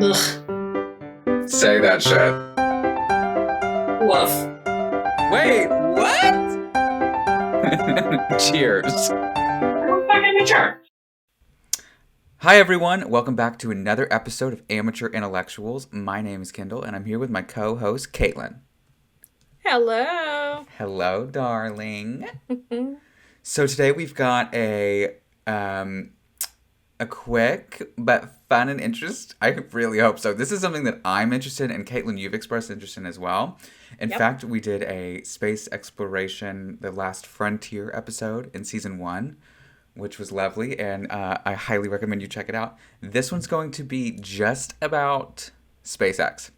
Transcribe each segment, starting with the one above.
Ugh. Say that shit. Woof. Wait, what? Cheers. I'm fucking mature. Hi, everyone. Welcome back to another episode of Amateur Intellectuals. My name is Kendall, and I'm here with my co-host, Caitlin. Hello. Hello, darling. So today we've got a quick but fun and interest. I really hope so. This is something that I'm interested in, and Caitlin, you've expressed interest in as well. In fact, we did a space exploration, the Last Frontier episode in season 1, which was lovely, and I highly recommend you check it out. This one's going to be just about SpaceX.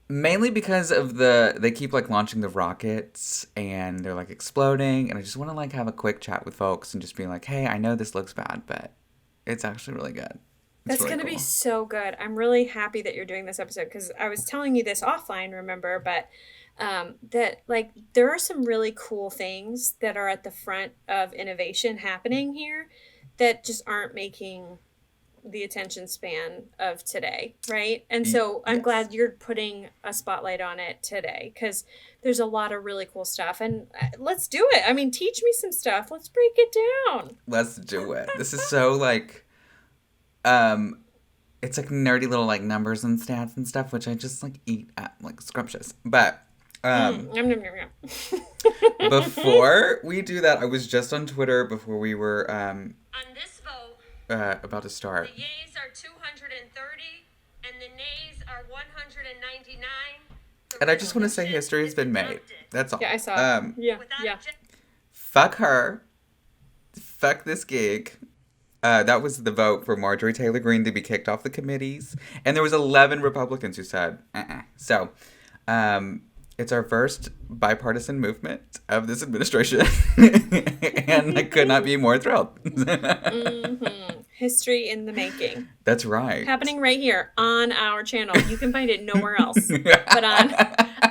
Mainly because of they keep launching the rockets and they're exploding, and I just want to have a quick chat with folks and just be like, hey, I know this looks bad, but it's actually really good. That's really going to be so good. I'm really happy that you're doing this episode because I was telling you this offline, remember, but that there are some really cool things that are at the front of innovation happening here that just aren't making the attention span of today, right? And so I'm glad you're putting a spotlight on it today because there's a lot of really cool stuff, and let's do it. I mean, teach me some stuff. Let's break it down. Let's do it. This is so it's nerdy little numbers and stats and stuff, which I just eat at scrumptious. But before we do that, I was just on Twitter before we were on this vote about to start. The yeas are 230 and the nays are 199. And I just want to say history has been made. That's all. Yeah, I saw. Yeah. Fuck her. Fuck this gig. That was the vote for Marjorie Taylor Greene to be kicked off the committees. And there was 11 Republicans who said, So, it's our first bipartisan movement of this administration. And I could not be more thrilled. History in the making. That's right. Happening right here on our channel. You can find it nowhere else but on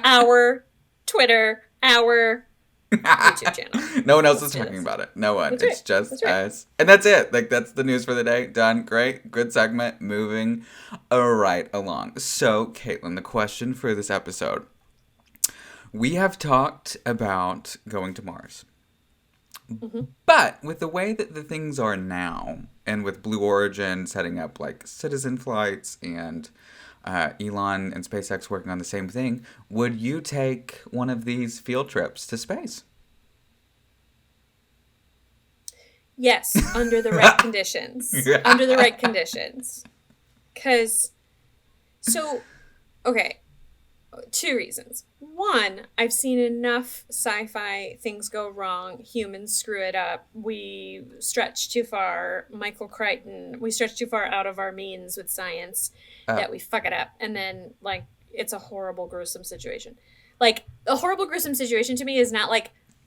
our Twitter, our YouTube channel. No one else is talking about it. No one. That's it's right. just That's right. us. And that's it. That's the news for the day. Done. Great. Good segment. Moving right along. So, Caitlin, the question for this episode. We have talked about going to Mars. Mm-hmm. But with the way that the things are now, and with Blue Origin setting up citizen flights and Elon and SpaceX working on the same thing, would you take one of these field trips to space? Yes, under the right conditions. Under the right conditions. Okay, 2 reasons. One, I've seen enough sci-fi things go wrong. Humans screw it up. We stretch too far. Michael Crichton, we stretch too far out of our means with science that we fuck it up. And then, it's a horrible, gruesome situation. A horrible, gruesome situation to me is not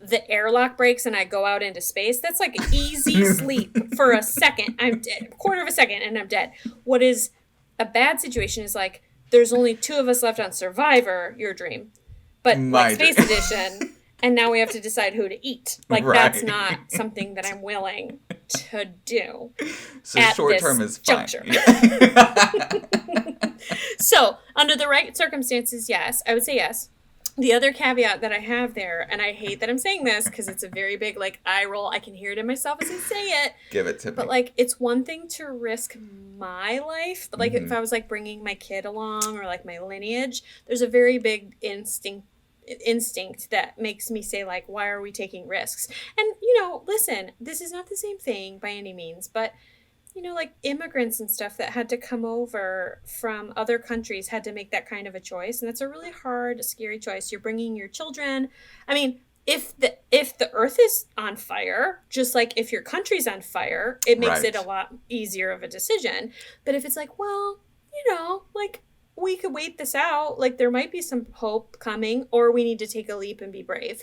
the airlock breaks and I go out into space. That's easy sleep for a second. I'm dead. A quarter of a second and I'm dead. What is a bad situation is there's only 2 of us left on Survivor, your dream. But Space Edition, and now we have to decide who to eat. Right. That's not something that I'm willing to do. So short term is fine. Yeah. So, under the right circumstances, yes. I would say yes. The other caveat that I have there, and I hate that I'm saying this because it's a very big eye roll. I can hear it in myself as I say it. Give it to me. But it's one thing to risk my life, but if I was bringing my kid along or my lineage, there's a very big instinct that makes me say why are we taking risks? And listen, this is not the same thing by any means, but immigrants and stuff that had to come over from other countries had to make that kind of a choice. And that's a really hard, scary choice. You're bringing your children. I mean, if the earth is on fire, just if your country's on fire, it makes it a lot easier of a decision. But if it's we could wait this out, there might be some hope coming, or we need to take a leap and be brave.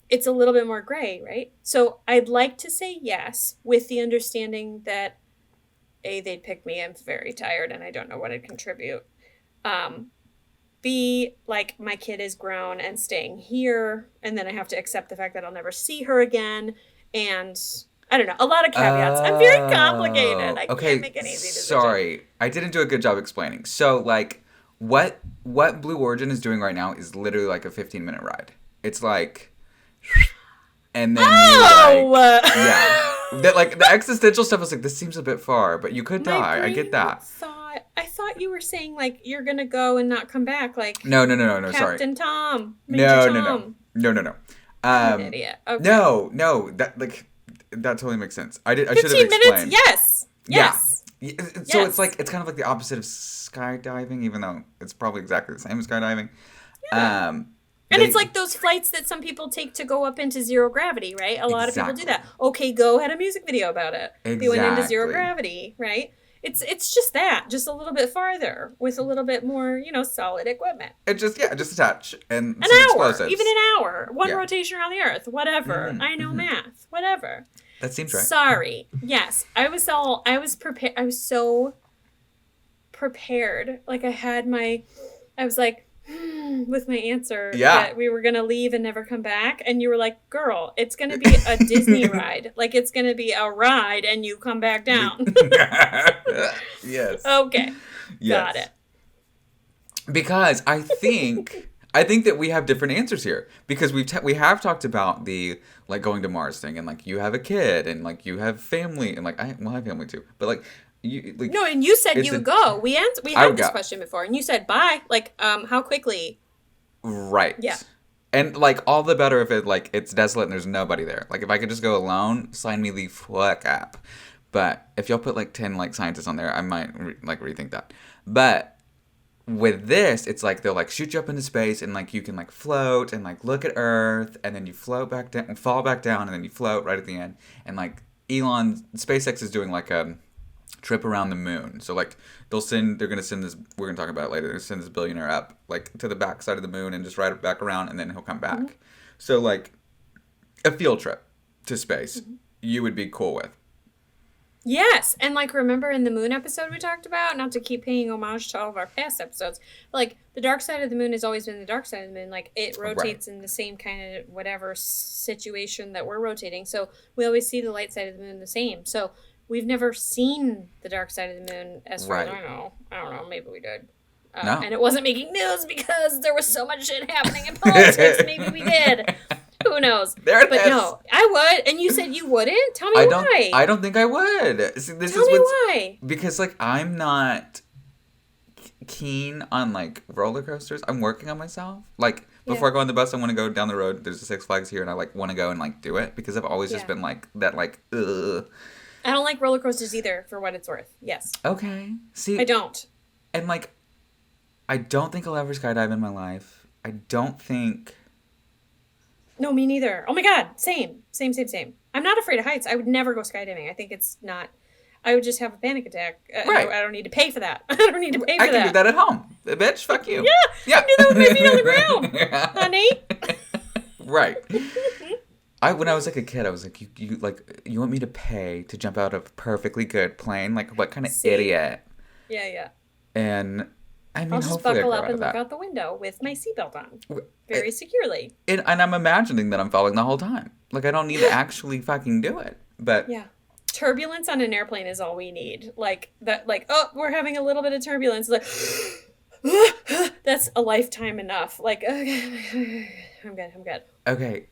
It's a little bit more gray, right? So I'd like to say yes, with the understanding that A, they'd pick me. I'm very tired and I don't know what I'd contribute. B, my kid is grown and staying here, and then I have to accept the fact that I'll never see her again. And I don't know. A lot of caveats. I'm very complicated. I Okay, can't make an easy decision. sorry. I didn't do a good job explaining. So, like, what Blue Origin is doing right now is literally like a 15-minute ride. It's like, and then yeah. That, like, the existential stuff is like, this seems a bit far, but you could die. I get that. I thought you were saying, like, you're going to go and not come back. Like, No, sorry. Captain Tom. No. No. I'm an idiot. Okay. No, that totally makes sense. I should have 15 explained. minutes? Yes. Yeah. So it's like, it's kind of like the opposite of skydiving, even though it's probably exactly the same as skydiving. Yeah. And it's like those flights that some people take to go up into zero gravity, right? A lot of people do that. Okay, Go had a music video about it. Exactly. They went into zero gravity, right? It's just that, just a little bit farther with a little bit more, solid equipment. Just a touch and an some hour, explosives. even an hour, one rotation around the Earth, whatever. I know math, whatever. That seems right. Sorry. Yes, I was prepared. I was so prepared. Like I was like, with my answer that we were going to leave and never come back. And you were like, girl, it's going to be a Disney ride. Like, it's going to be a ride and you come back down. Yes. Okay. Yes. Got it. Because I think that we have different answers here. Because we have talked about the, like, going to Mars thing. And, like, you have a kid. And, like, you have family. And, like, I have family, too. But, like... No, and you said you would go. We had this question before, and you said bye. Like, how quickly? Right. Yeah. And, like, all the better if it's desolate and there's nobody there. Like, if I could just go alone, sign me the fuck up. But if y'all put, like, 10, like, scientists on there, I might rethink that. But with this, it's like they'll, like, shoot you up into space and, like, you can, like, float and, like, look at Earth, and then you float back down, fall back down, and then you float right at the end. And, like, SpaceX is doing, like, a trip around the moon. So, like, they're gonna send this, we're gonna talk about it later, they're gonna send this billionaire up, like, to the back side of the moon and just ride it back around, and then he'll come back. Mm-hmm. So, like, a field trip to space, you would be cool with. Yes, and, like, remember in the moon episode we talked about, not to keep paying homage to all of our past episodes, like, the dark side of the moon has always been the dark side of the moon. Like, it rotates in the same kind of whatever situation that we're rotating, so we always see the light side of the moon the same. So we've never seen the dark side of the moon, as far as I know. I don't know. Maybe we did. No. And it wasn't making news because there was so much shit happening in politics. Maybe we did. Who knows? There it is. But no, I would. And you said you wouldn't? Tell me why. I don't think I would. See, Tell me why. Because, like, I'm not keen on, like, roller coasters. I'm working on myself. Like, before I go on the bus, I want to go down the road. There's a Six Flags here, and I, like, want to go and, like, do it. Because I've always just been, like, that, like, ugh. I don't like roller coasters either, for what it's worth. Yes. Okay. See, I don't. And, like, I don't think I'll ever skydive in my life. I don't think... No, me neither. Oh my God. Same. I'm not afraid of heights. I would never go skydiving. I think it's not... I would just have a panic attack. Right. I don't need to pay for that. I don't need to pay for that. I can do that at home. Bitch, fuck you. Yeah. I can do that with my feet on the ground, honey. Right. When I was like a kid, I was like, you want me to pay to jump out of a perfectly good plane? Like, what kind of idiot? Yeah. And I mean, I'll just hopefully buckle I grow up out and of look that. out the window with my seatbelt on, very securely. And I'm imagining that I'm falling the whole time. Like, I don't need to actually fucking do it. But yeah, turbulence on an airplane is all we need. Like that. Like, oh, we're having a little bit of turbulence. Like, that's a lifetime enough. Like, okay, I'm good. Okay.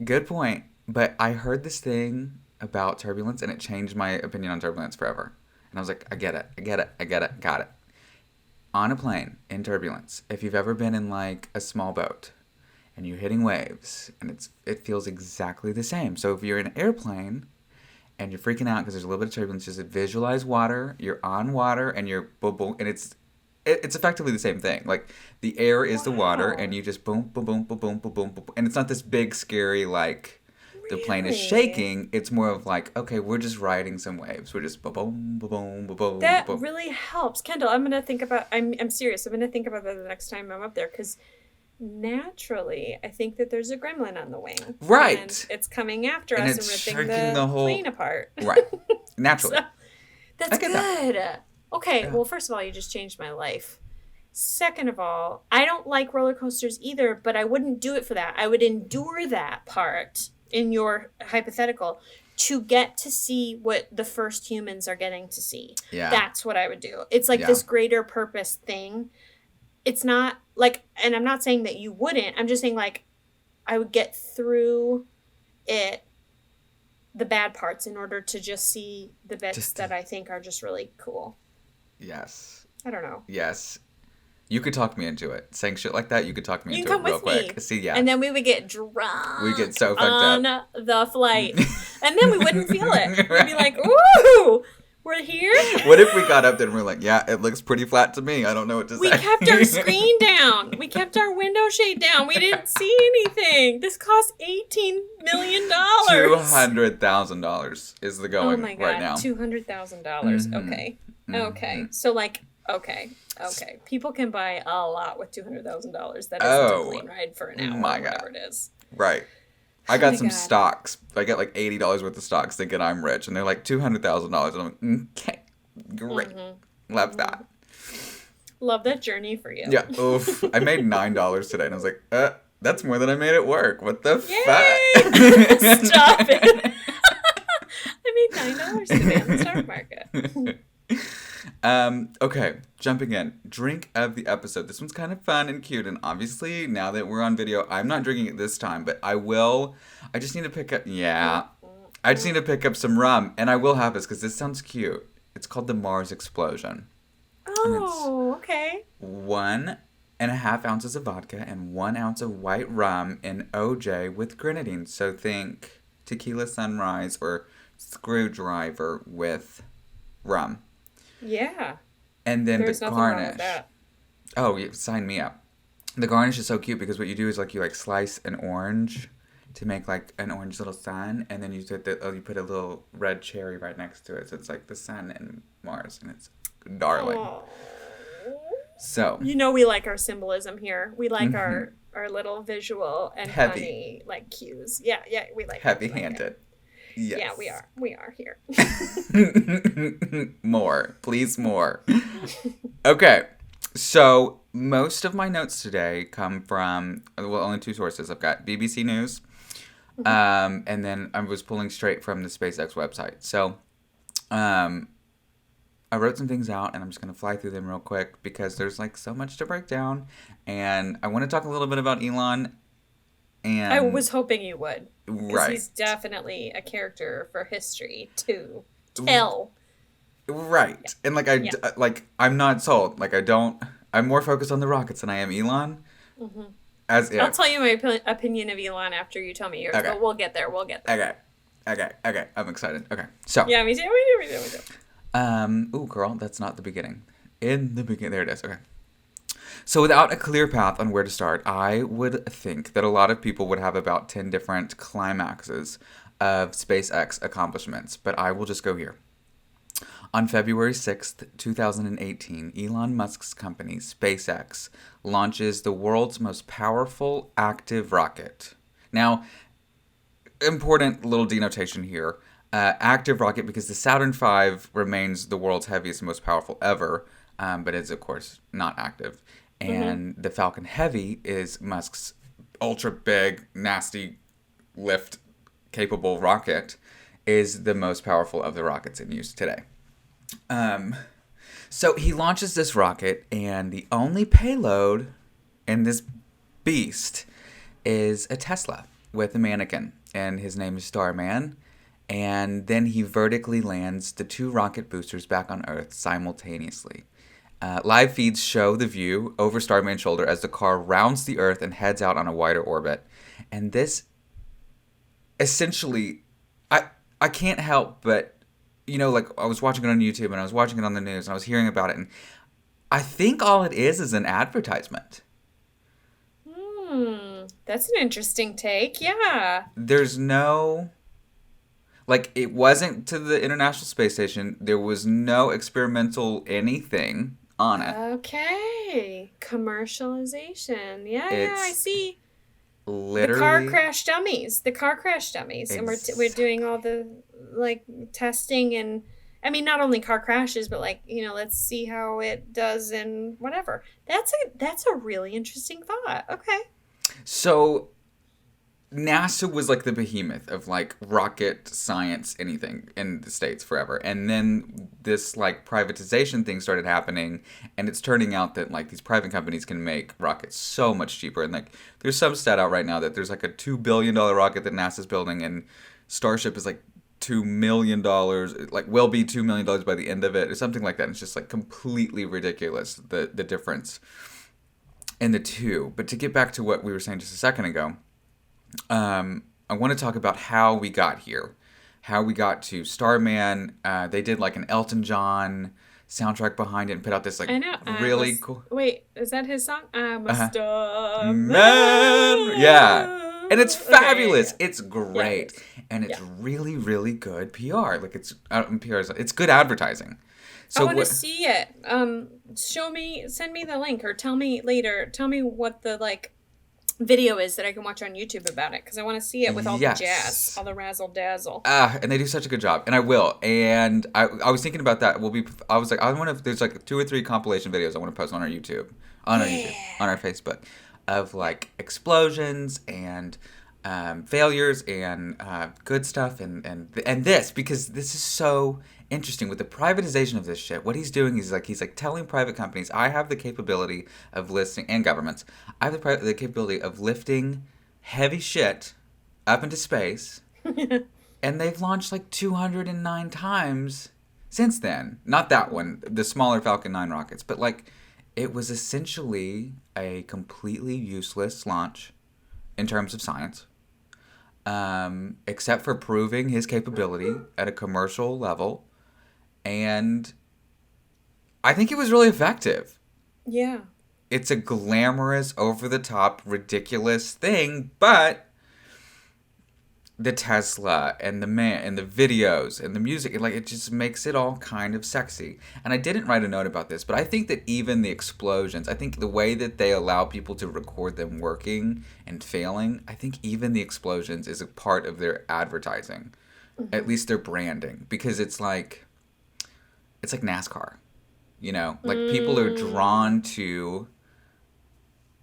Good point, but I heard this thing about turbulence, and it changed my opinion on turbulence forever. And I was like, I get it, got it. On a plane, in turbulence, if you've ever been in, like, a small boat, and you're hitting waves, and it feels exactly the same. So if you're in an airplane, and you're freaking out because there's a little bit of turbulence, just visualize water, you're on water, and you're boom, boom, and it's effectively the same thing. Like, the air is the water, and you just boom, boom, boom, boom, boom, boom, boom, boom. And it's not this big, scary, like, the plane is shaking. It's more of like, okay, we're just riding some waves. We're just boom, boom, boom, boom, boom, boom. That really helps. Kendall, I'm serious. I'm going to think about that the next time I'm up there, because naturally, I think that there's a gremlin on the wing. Right. And it's coming after and us it's and ripping the plane apart. Right. Naturally. So, that's good. That. Okay, yeah. Well, first of all, you just changed my life. Second of all, I don't like roller coasters either, but I wouldn't do it for that. I would endure that part in your hypothetical. to get to see what the first humans are getting to see. Yeah. That's what I would do. It's like this greater purpose thing. It's not like, and I'm not saying that you wouldn't. I'm just saying like I would get through it, the bad parts, in order to just see the bits that I think are just really cool. Yes. I don't know. Yes. You could talk me into it. Saying shit like that, you could talk me into it real quick. Me. See, yeah. And then we would get drunk. We get so fucked on up. the flight. And then we wouldn't feel it. We'd be like, ooh, we're here? What if we got up there and we're like, yeah, it looks pretty flat to me. I don't know what to say. We kept our screen down. We kept our window shade down. We didn't see anything. This cost $18 million. $200,000 is the going right now. $200,000. Mm-hmm. Okay. Okay. So like, okay. People can buy a lot with $200,000. That isn't a plane ride for an hour, my or whatever it is. Right. I got some stocks. I got like $80 worth of stocks thinking I'm rich. And they're like $200,000. And I'm like, okay, great. Mm-hmm. Love that. Love that journey for you. Yeah. Oof. I made $9 today. And I was like, that's more than I made at work. What the fuck? Stop it. I made $9 today on the stock market. Okay, jumping in. Drink of the episode. This one's kind of fun and cute, and obviously now that we're on video, I'm not drinking it this time, but I will. I just need to pick up, I just need to pick up some rum, and I will have this because this sounds cute. It's called the Mars Explosion. Oh, okay. 1.5 ounces of vodka and 1 ounce of white rum in OJ with Grenadine. So think tequila sunrise or screwdriver with rum. Yeah. And then There's the nothing wrong garnish. with that. Oh, sign me up. The garnish is so cute because what you do is like you slice an orange to make like an orange little sun, and then you put a little red cherry right next to it. So it's like the sun and Mars, and it's darling. Aww. So we like our symbolism here. We like our little visual and funny like cues. Yeah, we like heavy-handed. Yes. Yeah, we are here. More. Please more. Okay. So most of my notes today come from, only two sources. I've got BBC News, and then I was pulling straight from the SpaceX website. So I wrote some things out, and I'm just going to fly through them real quick because there's so much to break down, and I want to talk a little bit about Elon. And I was hoping you would. Right. He's definitely a character for history to tell. Right. Yeah. And I'm not sold. I'm more focused on the rockets than I am Elon. Mm-hmm. I'll tell you my opinion of Elon after you tell me yours, but we'll get there. Okay. I'm excited. Okay. So. Yeah, me too. Ooh, girl, that's not the beginning. In the beginning, there it is. Okay. So without a clear path on where to start, I would think that a lot of people would have about 10 different climaxes of SpaceX accomplishments, but I will just go here. On February 6th, 2018, Elon Musk's company, SpaceX, launches the world's most powerful active rocket. Now, important little denotation here. Active rocket because the Saturn V remains the world's heaviest and most powerful ever, but is, of course, not active. And the Falcon Heavy is Musk's ultra big, nasty, lift capable rocket, is the most powerful of the rockets in use today. So he launches this rocket, and the only payload in this beast is a Tesla with a mannequin, and his name is Starman. And then he vertically lands the two rocket boosters back on Earth simultaneously. Live feeds show the view over Starman's shoulder as the car rounds the Earth and heads out on a wider orbit. And this, essentially, I can't help but, I was watching it on YouTube and I was watching it on the news and I was hearing about it. And I think all it is an advertisement. That's an interesting take. Yeah. There's no... it wasn't to the International Space Station. There was no experimental anything on it. Okay. Commercialization. Yeah, I see. Literally. The car crash dummies. And we're doing all the, testing and, not only car crashes, but, let's see how it does and whatever. That's a really interesting thought. Okay. So... NASA was like the behemoth of like rocket science, anything in the States forever. And then this like privatization thing started happening, and it's turning out that like these private companies can make rockets so much cheaper. And like there's some stat out right now that there's like a $2 billion rocket that NASA's building, and Starship is like $2 million, like will be $2 million by the end of it, or something like that. And it's just like completely ridiculous, the difference in the two. But to get back to what we were saying just a second ago, I want to talk about how we got here, how we got to Starman. They did like an Elton John soundtrack behind it and put out this like really cool. Wait, is that his song? I'm a Man. Yeah, and it's fabulous. Okay, yeah. It's great, and it's really, really good PR. Like it's PR. It's good advertising. So I want to see it. Show me, send me the link, or tell me later. Tell me what the like video is that I can watch on YouTube about it, because I want to see it with all the jazz, all the razzle dazzle. And they do such a good job, and I will. And I was thinking about that. I was like, I want to. There's like 2 or 3 compilation videos I want to post on our YouTube, on our Facebook, of like explosions and failures and good stuff and this, because this is so interesting with the privatization of this shit. What he's doing is he's telling private companies, I have the capability of listing, and governments, I have the capability of lifting heavy shit up into space. And they've launched like 209 times since then. Not that one, the smaller Falcon 9 rockets, but like it was essentially a completely useless launch in terms of science, except for proving his capability at a commercial level. And I think it was really effective. Yeah. It's a glamorous, over-the-top, ridiculous thing, but the Tesla and the man and the videos and the music, like it just makes it all kind of sexy. And I didn't write a note about this, but I think that even the explosions, I think the way that they allow people to record them working and failing, I think even the explosions is a part of their advertising, at least their branding, because it's like NASCAR, you know, like people are drawn to.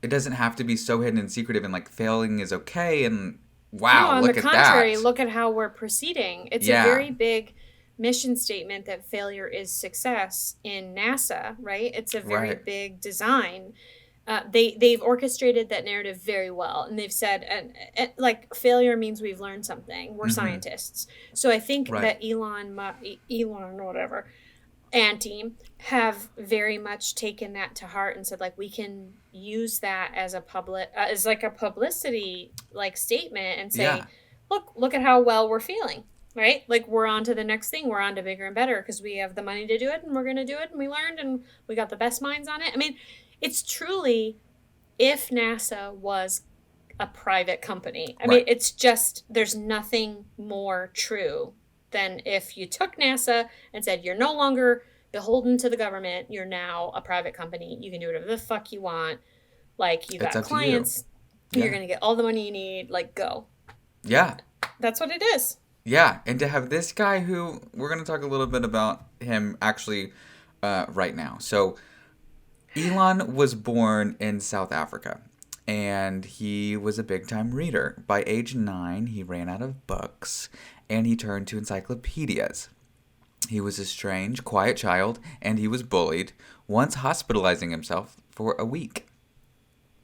It doesn't have to be so hidden and secretive, and like failing is okay. And wow, no, look at that. On the contrary, look at how we're proceeding. It's a very big mission statement that failure is success in NASA, right? It's a very big design. They've orchestrated that narrative very well, and they've said, and like failure means we've learned something. We're scientists, so I think that Elon whatever and team have very much taken that to heart and said, like, we can use that as a as like a publicity like statement and say, look at how well we're feeling, right? Like, we're on to the next thing. We're on to bigger and better because we have the money to do it, and we're going to do it, and we learned, and we got the best minds on it. I mean, it's truly, if NASA was a private company, I mean, it's just, there's nothing more true than if you took NASA and said, you're no longer beholden to the government, you're now a private company, you can do whatever the fuck you want, like, you got clients, you're gonna get all the money you need, like, go. Yeah. That's what it is. Yeah, and to have this guy who, we're gonna talk a little bit about him actually right now. So, Elon was born in South Africa, and he was a big-time reader. By age 9, he ran out of books, and he turned to encyclopedias. He was a strange, quiet child, and he was bullied, once hospitalizing himself for a week.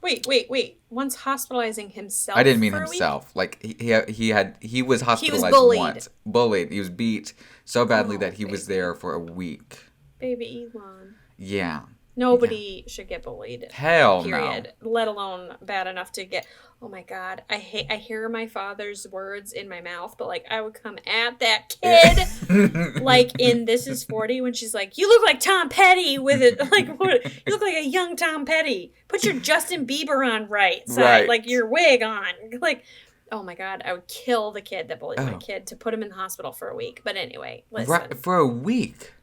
Wait. Once hospitalizing himself? I didn't mean himself. Like, he was hospitalized once. Bullied. He was beat so badly that he was there for a week. Baby Elon. Yeah. Nobody should get bullied. Hell period. No. Let alone bad enough to get. Oh my God. I hear my father's words in my mouth, but like I would come at that kid like in This Is 40 when she's like, you look like Tom Petty with it. Like, what? You look like a young Tom Petty. Put your Justin Bieber on right side, like your wig on. Like, oh my God, I would kill the kid that bullied my kid to put him in the hospital for a week. But anyway, listen. Right, for a week?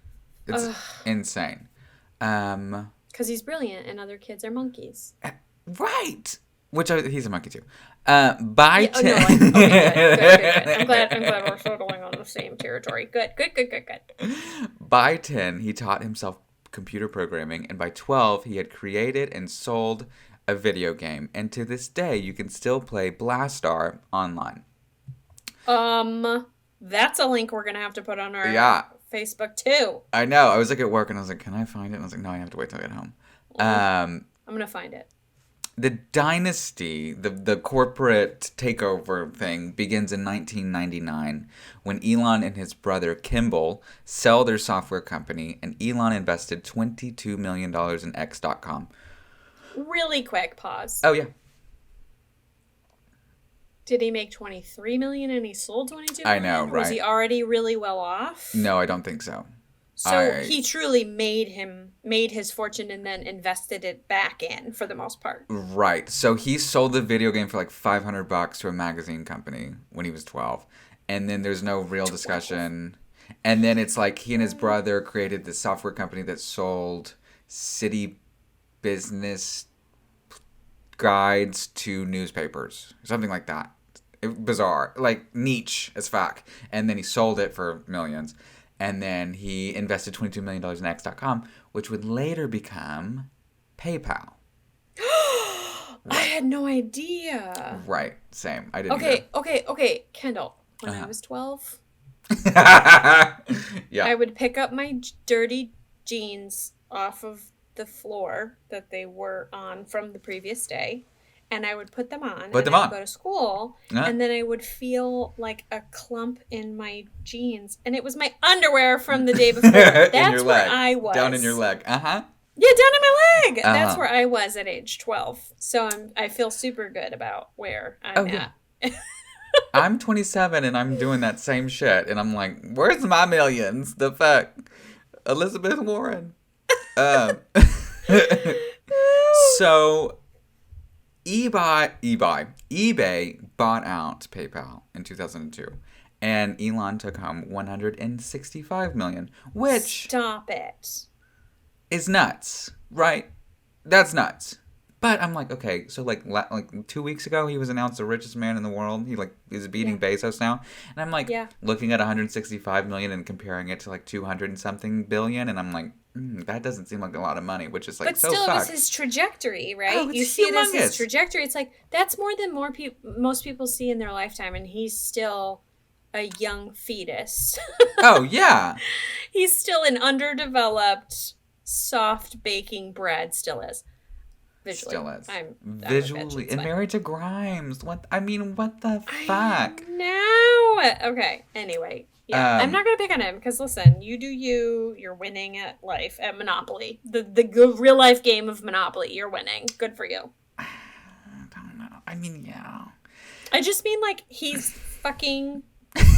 It's insane. Because he's brilliant and other kids are monkeys. Right. He's a monkey too. By 10. No, good. I'm glad we're totally on the same territory. Good. By 10, he taught himself computer programming, and by 12, he had created and sold a video game. And to this day, you can still play Blastar online. That's a link we're gonna have to put on our Facebook too. I know. I was like at work and I was like, can I find it? And I was like, no, I have to wait till I get home. I'm gonna find it. The dynasty, the corporate takeover thing begins in 1999 when Elon and his brother Kendall sell their software company, and Elon invested $22 million in X.com. Really quick pause. Oh, yeah. Did he make 23 million and he sold 22 I million? know, right? Was he already really well off? No, I don't think so. So he truly made his fortune and then invested it back in for the most part. Right. So he sold the video game for like $500 to a magazine company when he was 12. And then there's no real discussion. And then it's like he and his brother created this software company that sold city business guides to newspapers. Something like that. Bizarre. Like niche as fuck. And then he sold it for millions. And then he invested $22 million in X.com, which would later become PayPal. I had no idea. Right. Same. I didn't either. Okay. Kendall, when I was 12, Yeah. I would pick up my dirty jeans off of the floor that they were on from the previous day. And I would put them on. I would go to school. And then I would feel like a clump in my jeans. And it was my underwear from the day before. That's where I was. Down in your leg. Uh-huh. Yeah, down in my leg. That's where I was at age 12. So I feel super good about where I'm at. Yeah. I'm 27 and I'm doing that same shit. And I'm like, where's my millions? The fuck? Elizabeth Warren. So... eBay bought out PayPal in 2002, and Elon took home $165 million, which stop it is nuts, right? That's nuts. But I'm like, okay, so like 2 weeks ago, he was announced the richest man in the world. He is beating Bezos now, and I'm like looking at 165 million and comparing it to like 200 and something billion, and I'm like, that doesn't seem like a lot of money, which is like but so still, fucked. it was his trajectory, right? Oh, you see it as his trajectory. It's like that's more than most people see in their lifetime, and he's still a young fetus. Oh yeah, he's still an underdeveloped, soft baking bread. Still is. Visually. Still is. I'm visually and married to Grimes. What the fuck? No. Okay. Anyway. Yeah, I'm not gonna pick on him because listen, you do you. You're winning at life at Monopoly, the real life game of Monopoly. You're winning. Good for you. I don't know. I mean, yeah. I just mean like he's fucking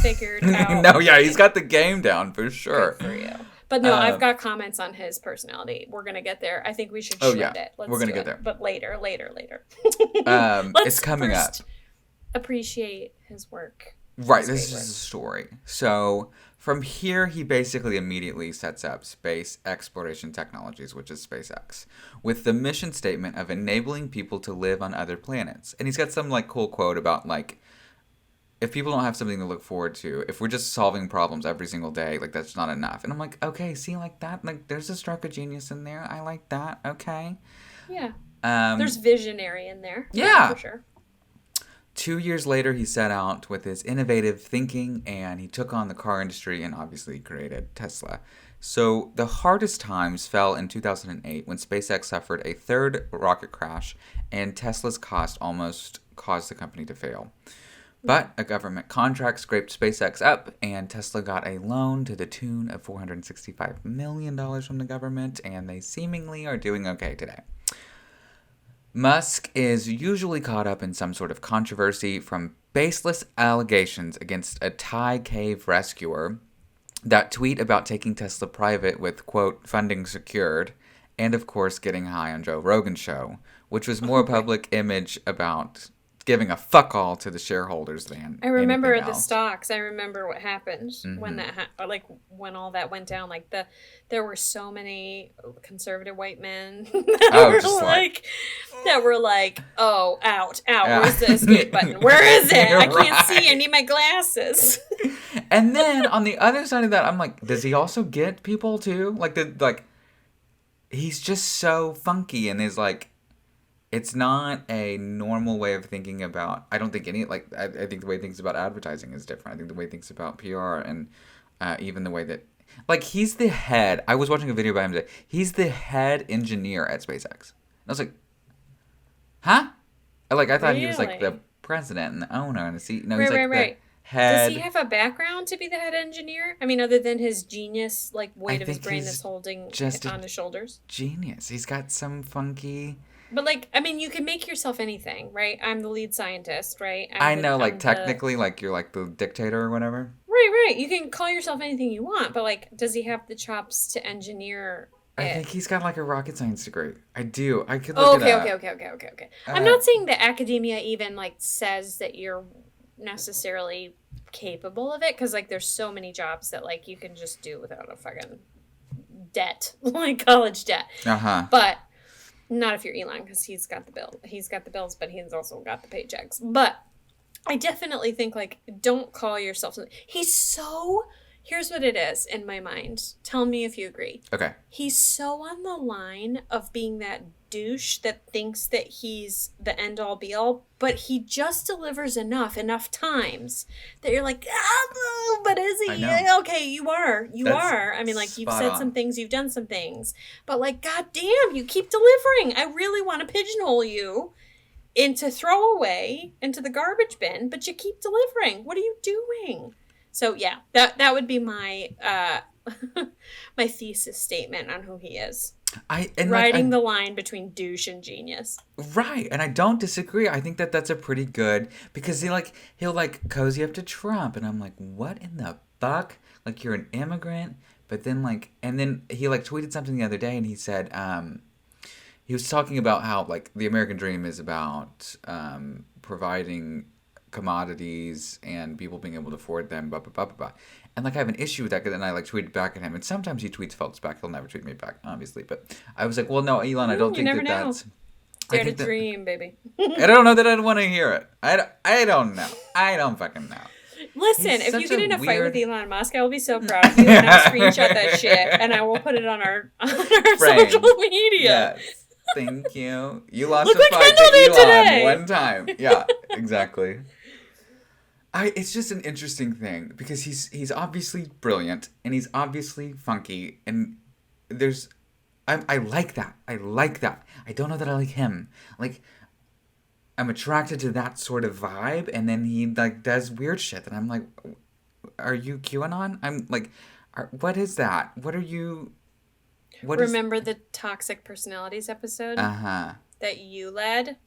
figured out. No, yeah, he's got the game down for sure. Good for you. But no, I've got comments on his personality. We're gonna get there. I think we should shred it. We're gonna get there, but later. It's coming up. Appreciate his work. Right, this is the story. So from here, he basically immediately sets up Space Exploration Technologies, which is SpaceX, with the mission statement of enabling people to live on other planets. And he's got some like cool quote about like, if people don't have something to look forward to, if we're just solving problems every single day, like that's not enough. And I'm like, okay, see, like that, like there's a stroke of genius in there. I like that. Okay. Yeah. There's visionary in there. Yeah. For sure. 2 years later, he set out with his innovative thinking, and he took on the car industry and obviously created Tesla. So the hardest times fell in 2008 when SpaceX suffered a third rocket crash, and Tesla's cost almost caused the company to fail. But a government contract scraped SpaceX up, and Tesla got a loan to the tune of $465 million from the government, and they seemingly are doing okay today. Musk is usually caught up in some sort of controversy from baseless allegations against a Thai cave rescuer that tweet about taking Tesla private with, quote, funding secured, and of course getting high on Joe Rogan's show, which was more public image about giving a fuck all to the shareholders than I remember anything the else. stocks. I remember what happened when that when all that went down. Like there were so many conservative white men that were like, oh, out. Yeah. Where's the escape button? Where is it? I can't see. I need my glasses. And then on the other side of that, I'm like, does he also get people too? He's just so funky and is like, it's not a normal way of thinking about. I don't think any like. I think the way he thinks about advertising is different. I think the way he thinks about PR and even the way that like he's the head. I was watching a video by him today. He's the head engineer at SpaceX. And I was like, huh? Like I thought he was like the president and the owner and the CEO. No, he's like the head. Does he have a background to be the head engineer? I mean, other than his genius, like weight of his brain that's holding just on his shoulders. Genius. He's got some funky. But like, I mean, you can make yourself anything, right? I'm the lead scientist, right? I know, like technically, like you're like the dictator or whatever. Right. You can call yourself anything you want, but like, does he have the chops to engineer? I think he's got like a rocket science degree. I do. I could look it up. Okay. I'm not saying that academia even like says that you're necessarily capable of it, because like there's so many jobs that like you can just do without a fucking debt, like college debt. But not if you're Elon, because he's got the bills, but he's also got the paychecks. But I definitely think like, don't call yourself something. Here's what it is in my mind. Tell me if you agree. Okay. He's so on the line of being that douche that thinks that he's the end all be all, but he just delivers enough times that you're like, but is he? Okay, you are. I mean, like, you've said some things, you've done some things, but like, goddamn, you keep delivering. I really want to pigeonhole you into throwaway, into the garbage bin, but you keep delivering. What are you doing? So yeah, that would be my my thesis statement on who he is. Riding the line between douche and genius. Right, and I don't disagree. I think that that's a pretty good, because he'll cozy up to Trump, and I'm like, what in the fuck? Like, you're an immigrant, but then and then he tweeted something the other day, and he said he was talking about how like the American dream is about providing commodities and people being able to afford them, blah, blah, blah, blah, blah. And I have an issue with that, because then I tweeted back at him, and sometimes he tweets folks back. He'll never tweet me back, obviously. But I was like, well, no, Elon, I don't think that's... Dare to dream, baby. I don't know that I'd want to hear it. I don't know. I don't fucking know. Listen, if you get in a fight with Elon Musk, I will be so proud of you, and I'll screenshot that shit, and I will put it on our social media. Yes. Thank you. You lost a fight to Elon one time. Yeah, exactly. It's just an interesting thing, because he's obviously brilliant, and he's obviously funky, and I like that. I don't know that I like him. Like, I'm attracted to that sort of vibe, and then he does weird shit, and I'm like, are you QAnon? I'm like, what is that? What are you? Remember the toxic personalities episode? That you led?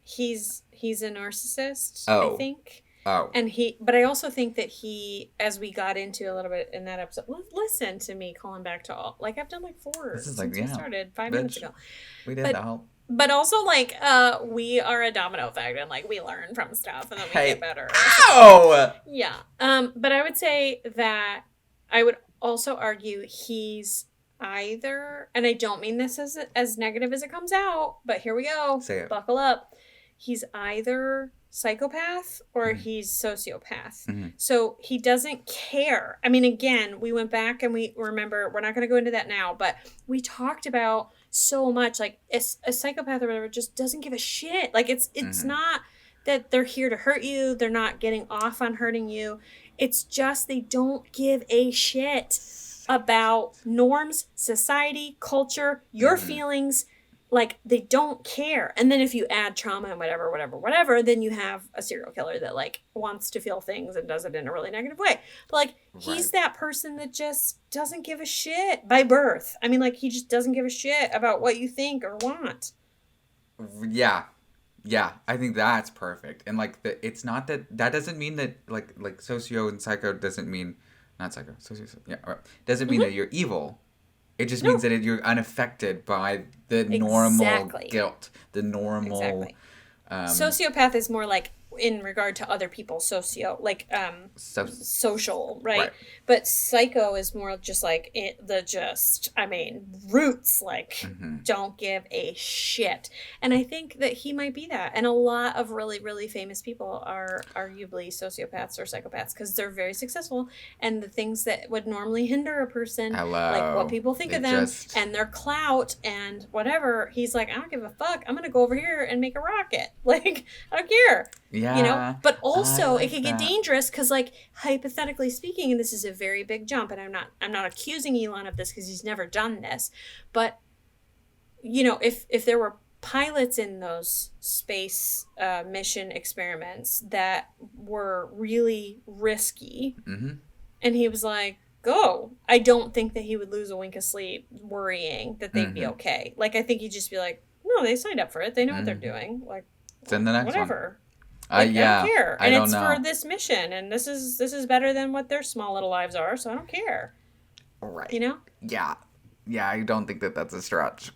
He's a narcissist, I think. Oh. But I also think that as we got into a little bit in that episode, listen to me calling back to all, I've done 4 since we started 5 minutes ago. We did that whole. But also, we are a domino effect, and, we learn from stuff, and then we get better. Ow! Yeah. But I would say that I would also argue he's either, and I don't mean this as negative as it comes out, but here we go. Say it. Buckle up. He's either psychopath or he's sociopath. So he doesn't care. I mean, again, we went back and we remember, we're not going to go into that now, but we talked about so much, a psychopath or whatever just doesn't give a shit. It's not that they're here to hurt you. They're not getting off on hurting you. It's just they don't give a shit about norms, society, culture, your feelings. They don't care. And then if you add trauma and whatever, then you have a serial killer that, wants to feel things and does it in a really negative way. But, he's that person that just doesn't give a shit by birth. I mean, he just doesn't give a shit about what you think or want. Yeah. Yeah, I think that's perfect. And, it's not that doesn't mean that, socio and psycho doesn't mean, not psycho, socio, yeah, right, doesn't mean that you're evil. It just means that you're unaffected by the normal guilt, the normal... Sociopath is more in regard to other people, social, right? Right. But psycho is more just like roots, like don't give a shit. And I think that he might be that. And a lot of really, really famous people are arguably sociopaths or psychopaths because they're very successful. And the things that would normally hinder a person, like what people think of them and their clout and whatever, he's like, I don't give a fuck. I'm going to go over here and make a rocket. Like, I don't care. Yeah. You know, but also it could get dangerous because, like, hypothetically speaking, and this is a very big jump, and I'm not accusing Elon of this because he's never done this, but you know, if there were pilots in those space mission experiments that were really risky, and he was like, go, I don't think that he would lose a wink of sleep worrying that they'd be okay. Like, I think he'd just be like, no, they signed up for it, they know what they're doing, like, send the next whatever. One. Like, I don't care. And don't it's know. for this mission, and this is better than what their small little lives are, so I don't care. Right. You know? Yeah. Yeah, I don't think that that's a stretch.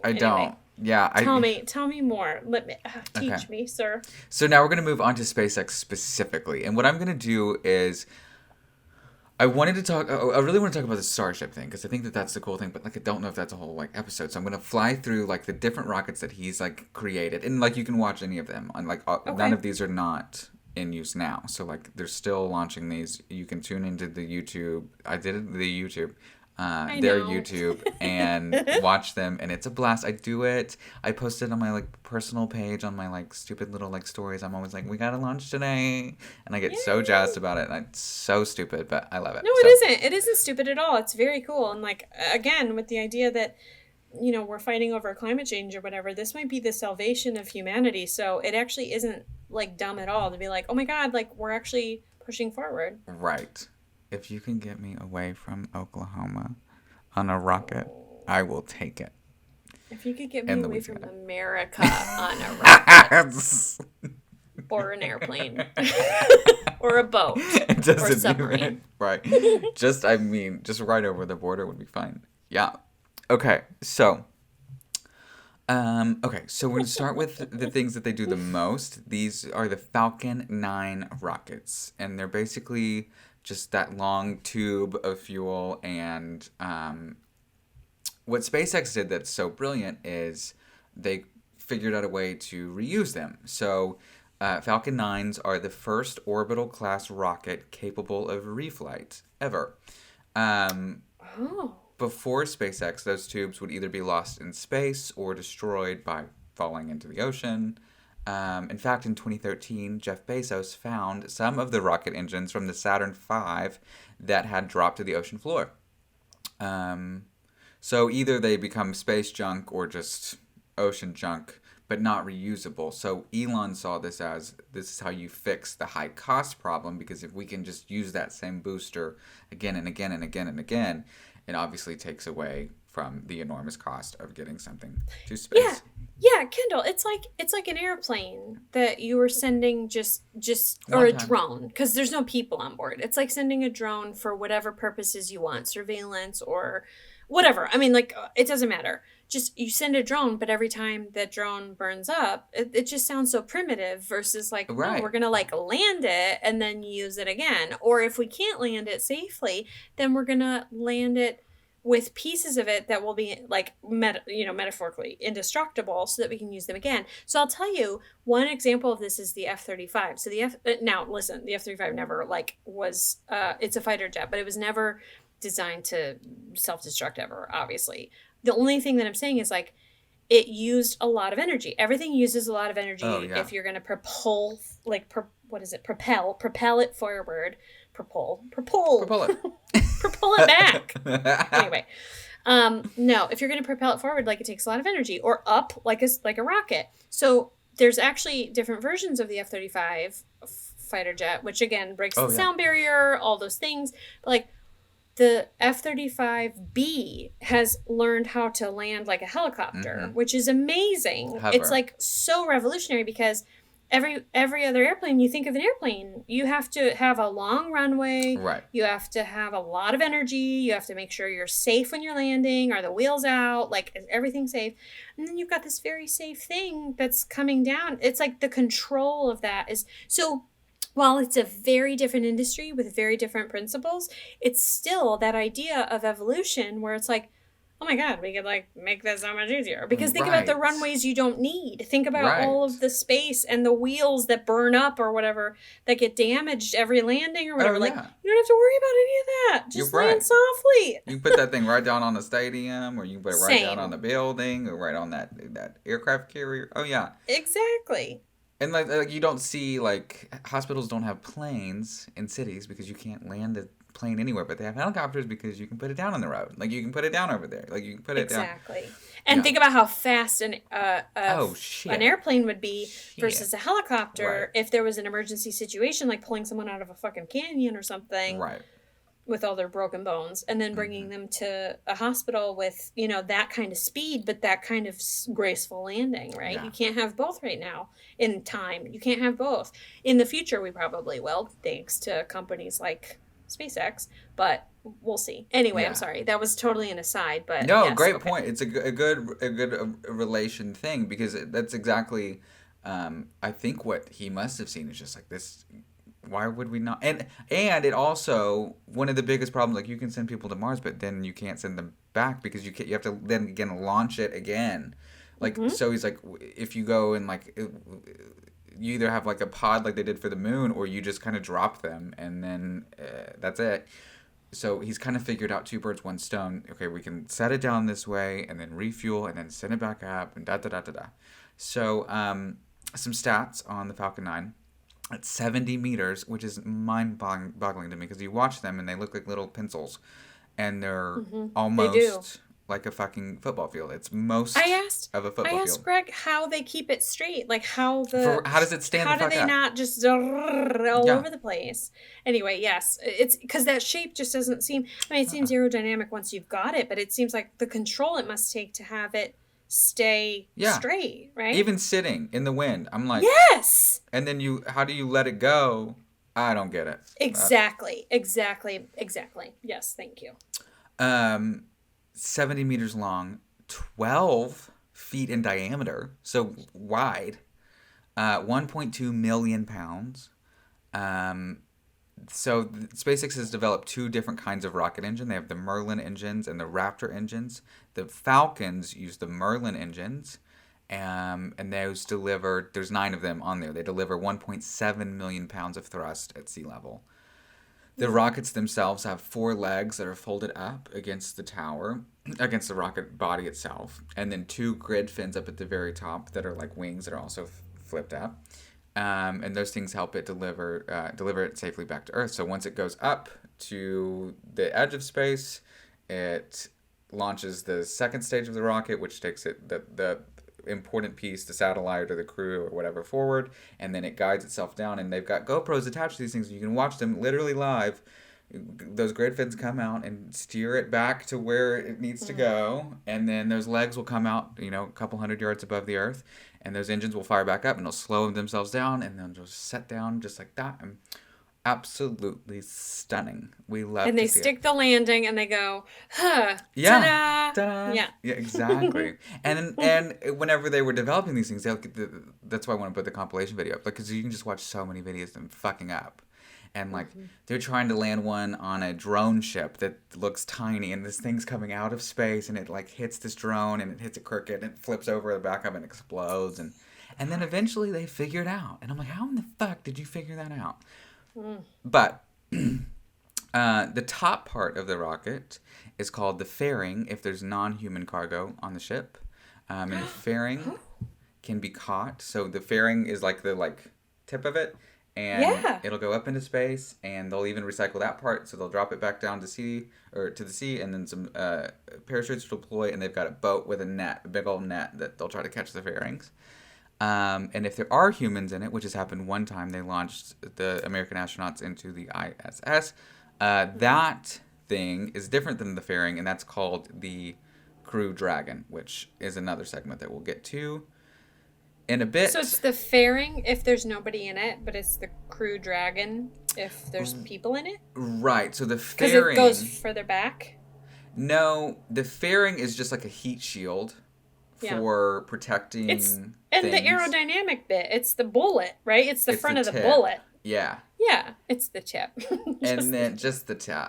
I Anyway, don't. Yeah. Tell me more. Let me teach me, sir. So now we're going to move on to SpaceX specifically. And what I'm going to do is I really want to talk about the Starship thing because I think that that's the cool thing, but like I don't know if that's a whole like episode. So I'm going to fly through like the different rockets that he's like created, and like you can watch any of them. And like none of these are not in use now. So like they're still launching these. You can tune into the YouTube. I did the YouTube. Their YouTube and watch them, and it's a blast. I do it. I post it on my like personal page on my like stupid little like stories. I'm always like, we gotta launch today, and I get so jazzed about it. And it's so stupid, but I love it. No, it isn't. It isn't stupid at all. It's very cool. And like again, with the idea that you know we're fighting over climate change or whatever, this might be the salvation of humanity. So it actually isn't like dumb at all to be like, oh my god, like we're actually pushing forward. Right. If you can get me away from Oklahoma on a rocket, I will take it. If you could get me away from America on a rocket. Or an airplane. Or a boat. Or a submarine. Right. Just right over the border would be fine. Yeah. Okay, so... we're going to start with the things that they do the most. These are the Falcon 9 rockets. And they're basically... just that long tube of fuel, and what SpaceX did that's so brilliant is they figured out a way to reuse them. So Falcon 9s are the first orbital class rocket capable of reflight ever. Before SpaceX, those tubes would either be lost in space or destroyed by falling into the ocean. In fact, in 2013, Jeff Bezos found some of the rocket engines from the Saturn V that had dropped to the ocean floor. So either they become space junk or just ocean junk, but not reusable. So Elon saw this as, this is how you fix the high cost problem, because if we can just use that same booster again and again and again and again, it obviously takes away from the enormous cost of getting something to space. Yeah, Kendall, it's like an airplane that you were sending just or a drone, because there's no people on board. It's like sending a drone for whatever purposes you want, surveillance or whatever. I mean, like, it doesn't matter. Just you send a drone, but every time that drone burns up, it just sounds so primitive versus like, no, we're going to like land it and then use it again. Or if we can't land it safely, then we're going to land it with pieces of it that will be like, metaphorically indestructible so that we can use them again. So I'll tell you, one example of this is the F-35. So the F-35 never was, it's a fighter jet, but it was never designed to self-destruct ever, obviously. The only thing that I'm saying is like, it used a lot of energy. Everything uses a lot of energy if you're going to propel it forward. Propel it. Propel it back. Anyway, no, if you're going to propel it forward, like, it takes a lot of energy, or up like a rocket. So there's actually different versions of the F-35 fighter jet, which again breaks the sound barrier, all those things. But like the F-35B has learned how to land like a helicopter, which is amazing. Hover. It's like so revolutionary because every other airplane, you think of an airplane, you have to have a long runway. Right. You have to have a lot of energy. You have to make sure you're safe when you're landing. Are the wheels out? Like, is everything safe? And then you've got this very safe thing that's coming down. It's like the control of that is so. While it's a very different industry with very different principles, it's still that idea of evolution where it's like, oh my God, we could like make this so much easier. Because think about the Right. runways you don't need. Think about all Right. of the space and the wheels that burn up or whatever that get damaged every landing or whatever. Oh, Like, yeah. you don't have to worry about any of that. Just You're land right. softly. You can put that thing right down on the stadium, or you can put it right down Same. on the building, or right on that aircraft carrier. Oh, yeah. Exactly. And like you don't see, like, hospitals don't have planes in cities because you can't land a plane anywhere, but they have helicopters because you can put it down on the road. Like, you can put it down over there. Like, you can put it down. Exactly. And Yeah. think about how fast Oh, shit. an airplane would be Shit. versus a helicopter Right. if there was an emergency situation, like pulling someone out of a fucking canyon or something Right. with all their broken bones, and then bringing them to a hospital with, you know, that kind of speed, but that kind of graceful landing, right? Yeah. You can't have both right now in time. You can't have both. In the future, we probably will, thanks to companies like SpaceX, but we'll see. Anyway, Yeah. I'm sorry. That was totally an aside, but No, yes, great okay. point. It's a good relation thing because that's exactly, I think what he must have seen is just like this. Why would we not? And it also one of the biggest problems. Like you can send people to Mars, but then you can't send them back because you have to then again launch it again. Like so, he's like, if you go and like. You either have like a pod like they did for the moon, or you just kind of drop them and then that's it. So he's kind of figured out two birds, one stone. Okay, we can set it down this way and then refuel and then send it back up and da-da-da-da-da. So some stats on the Falcon 9. At 70 meters, which is mind-boggling to me because you watch them and they look like little pencils. And they're almost like a fucking football field. It's most of a football I asked field. Greg how they keep it straight. Like how How does it stand how the do fuck they up? not just all Yeah. over the place? Anyway, yes, it's because that shape just doesn't seem. I mean, it seems aerodynamic once you've got it, but it seems like the control it must take to have it stay straight, right? Even sitting in the wind, I'm like, yes, and then how do you let it go? I don't get it. exactly. Yes, thank you. 70 meters long, 12 feet in diameter, so wide, 1.2 million pounds. So SpaceX has developed two different kinds of rocket engine. They have the Merlin engines and the Raptor engines. The Falcons use the Merlin engines, and those deliver, there's 9 of them on there. They deliver 1.7 million pounds of thrust at sea level. The rockets themselves have 4 legs that are folded up against the tower, against the rocket body itself, and then 2 grid fins up at the very top that are like wings that are also flipped up. And those things help it deliver it safely back to Earth. So once it goes up to the edge of space, it launches the second stage of the rocket, which takes it the important piece, the satellite or the crew or whatever, forward, and then it guides itself down. And they've got GoPros attached to these things. You can watch them literally live. Those grid fins come out and steer it back to where it needs to go, and then those legs will come out, a couple hundred yards above the Earth, and those engines will fire back up, and they'll slow themselves down, and then just set down just like that. And absolutely stunning. We love. And they to see stick it. the landing, and they go, huh, Yeah. ta-da! Ta-da. Yeah. Yeah, exactly. and whenever they were developing these things, that's why I want to put the compilation video up, because you can just watch so many videos of them fucking up. And they're trying to land one on a drone ship that looks tiny, and this thing's coming out of space, and it hits this drone, and it hits a cricket, and it flips over the back of it and explodes, and then eventually they figure it out. And I'm like, how in the fuck did you figure that out? But the top part of the rocket is called the fairing if there's non-human cargo on the ship. And the fairing can be caught. So the fairing is like the tip of it. And it'll go up into space, and they'll even recycle that part. So they'll drop it back down to the sea, and then some parachutes deploy, and they've got a boat with a big old net that they'll try to catch the fairings. And if there are humans in it, which has happened one time, they launched the American astronauts into the ISS. That thing is different than the fairing, and that's called the Crew Dragon, which is another segment that we'll get to. in a bit. So it's the fairing if there's nobody in it, but it's the Crew Dragon if there's people in it? Right. So the Because fairing... it goes further back? No, the fairing is just like a heat shield for protecting And things. the aerodynamic bit, it's the bullet, right? It's the front of the tip. bullet. Yeah. Yeah, it's the tip. And then just the tip.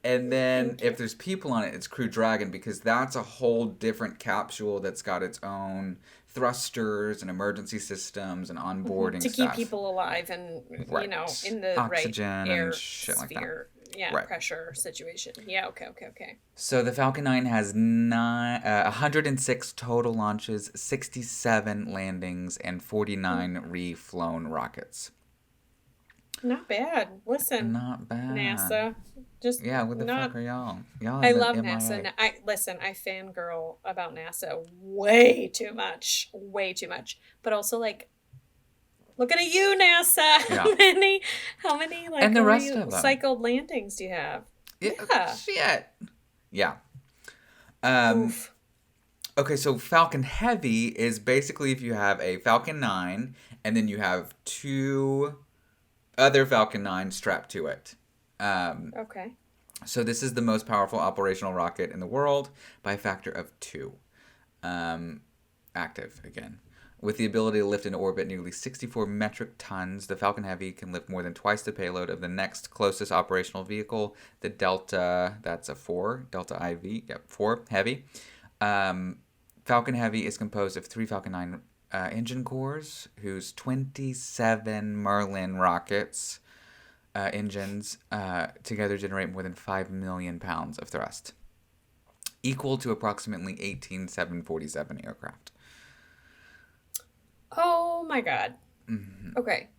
And then if there's people on it, it's Crew Dragon, because that's a whole different capsule that's got its own thrusters and emergency systems and onboarding to stuff. keep people alive and, Right. you know, in the Oxygen right air and shit like that. sphere. Yeah, Right. pressure situation. Yeah, okay. So the Falcon 9 has 106 total launches, 67 landings, and 49 reflown rockets. Not bad. Listen, Not bad. NASA. Just what the fuck are y'all? Y'all I have love been MIA. NASA. I fangirl about NASA way too much. But also, like, looking at you, NASA. Yeah. How many like And the rest of them. cycled landings do you have? Yeah. Shit. Yeah. Oof. Okay, so Falcon Heavy is basically if you have a Falcon 9 and then you have 2 other Falcon 9 strapped to it. Okay. So this is the most powerful operational rocket in the world by a factor of 2. Active again. With the ability to lift into orbit nearly 64 metric tons, the Falcon Heavy can lift more than twice the payload of the next closest operational vehicle, the Delta, that's a 4, Delta IV, 4 Heavy. Falcon Heavy is composed of 3 Falcon 9 engine cores, whose 27 Merlin rockets engines together generate more than 5 million pounds of thrust, equal to approximately 18 747 aircraft. Oh my God. Mm-hmm. Okay.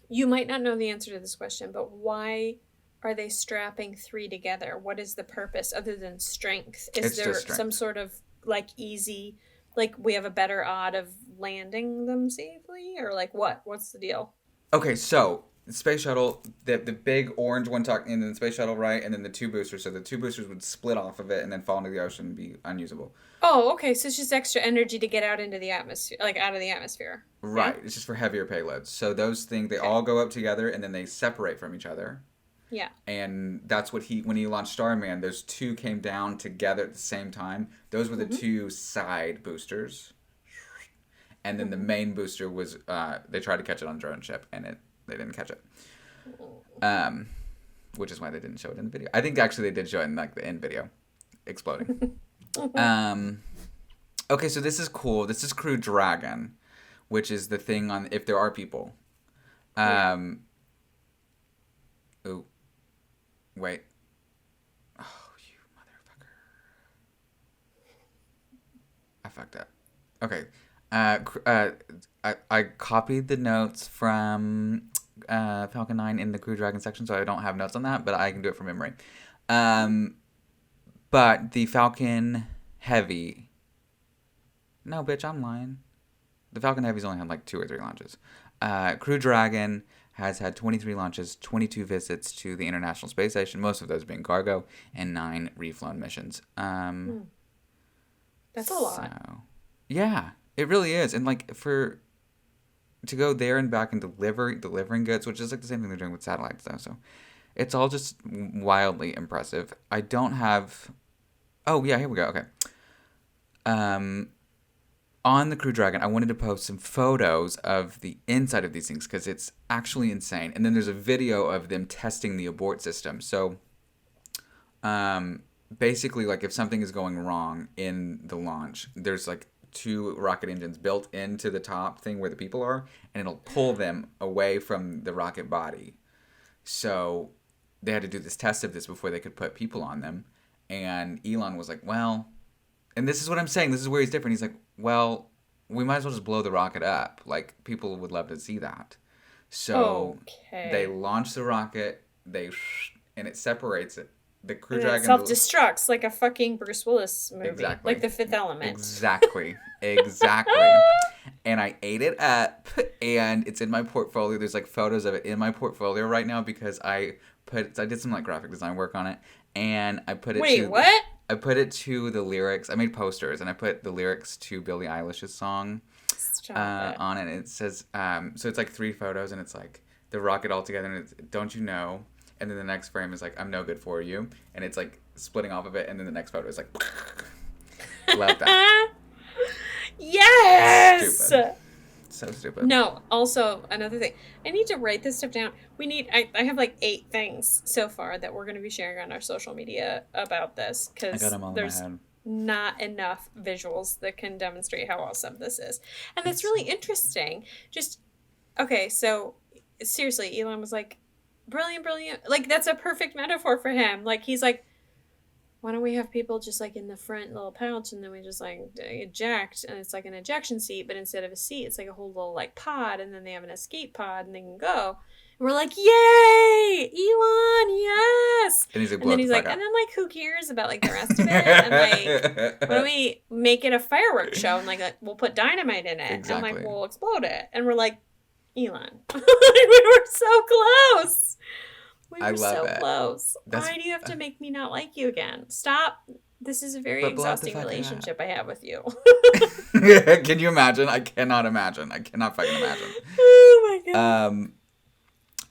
You might not know the answer to this question, but why are they strapping 3 together? What is the purpose other than strength? Is It's there just strength. some sort of like easy, like we have a better odd of landing them safely? Or like what? What's the deal? Okay, so space shuttle, the big orange one and then the space shuttle, right? And then the 2 boosters. So the 2 boosters would split off of it and then fall into the ocean and be unusable. Oh, okay. So it's just extra energy to get out into the atmosphere, like out of the atmosphere. Right. Yeah? It's just for heavier payloads. So those things, they all go up together and then they separate from each other. Yeah. And that's what when he launched Starman, those 2 came down together at the same time. Those were the 2 side boosters. And then the main booster was, they tried to catch it on a drone ship and they didn't catch it. Which is why they didn't show it in the video. I think actually they did show it in like the end video exploding. Okay, so this is cool. This is Crew Dragon, which is the thing on if there are people. Oh, wait. Oh, you motherfucker. I fucked up. Okay. I copied the notes from Falcon 9 in the Crew Dragon section, so I don't have notes on that, but I can do it from memory. But the Falcon Heavy... No, bitch, I'm lying. The Falcon Heavy's only had like 2 or 3 launches. Crew Dragon has had 23 launches, 22 visits to the International Space Station, most of those being cargo, and 9 reflown missions. That's a lot. So, yeah, it really is. And like to go there and back and delivering goods, which is like the same thing they're doing with satellites though. So it's all just wildly impressive. I don't have... Oh, yeah, here we go. Okay. On the Crew Dragon, I wanted to post some photos of the inside of these things because it's actually insane. And then there's a video of them testing the abort system. So basically, like if something is going wrong in the launch, there's like 2 rocket engines built into the top thing where the people are, and it'll pull them away from the rocket body. So they had to do this test of this before they could put people on them. And Elon was like, well, and this is what I'm saying. This is where he's different. He's like, well, we might as well just blow the rocket up. Like, people would love to see that. So they launch the rocket, and it separates it. The Crew Dragon self-destructs like a fucking Bruce Willis movie. Exactly. Like The Fifth Element. Exactly. And I ate it up, and it's in my portfolio. There's like photos of it in my portfolio right now because I did some like graphic design work on it, and I put it what? I put it to the lyrics. I made posters, and I put the lyrics to Billie Eilish's song. Stop it. on it. It says, so it's like 3 photos, and it's like the rocket all together, and it's, don't you know? And then the next frame is like, I'm no good for you. And it's like splitting off of it, and then the next photo is like, love that. Yes! Stupid. So stupid. No, also, another thing. I need to write this stuff down. I have like 8 things so far that we're going to be sharing on our social media about this. I got Because them all there's in my head. not enough visuals that can demonstrate how awesome this is. And it's really interesting. Just, okay, so seriously, Elon was like, brilliant, brilliant. Like, that's a perfect metaphor for him. Like, he's like, why don't we have people just like in the front little pouch, and then we just like eject, and it's like an ejection seat, but instead of a seat, it's like a whole little like pod, and then they have an escape pod, and they can go. And we're like, yay, Elon, yes. And he's like, And then he's like, and then like, who cares about like the rest of it? And like, why don't we make it a fireworks show, and like we'll put dynamite in it, Exactly. and like we'll explode it. And we're like, Elon, we were so close. We were love so it. close. That's- Why do you have to make me not like you again? Stop. This is a very But blow out the exhausting fucking relationship I have with you. Can you imagine? I cannot imagine. I cannot fucking imagine. Oh my god.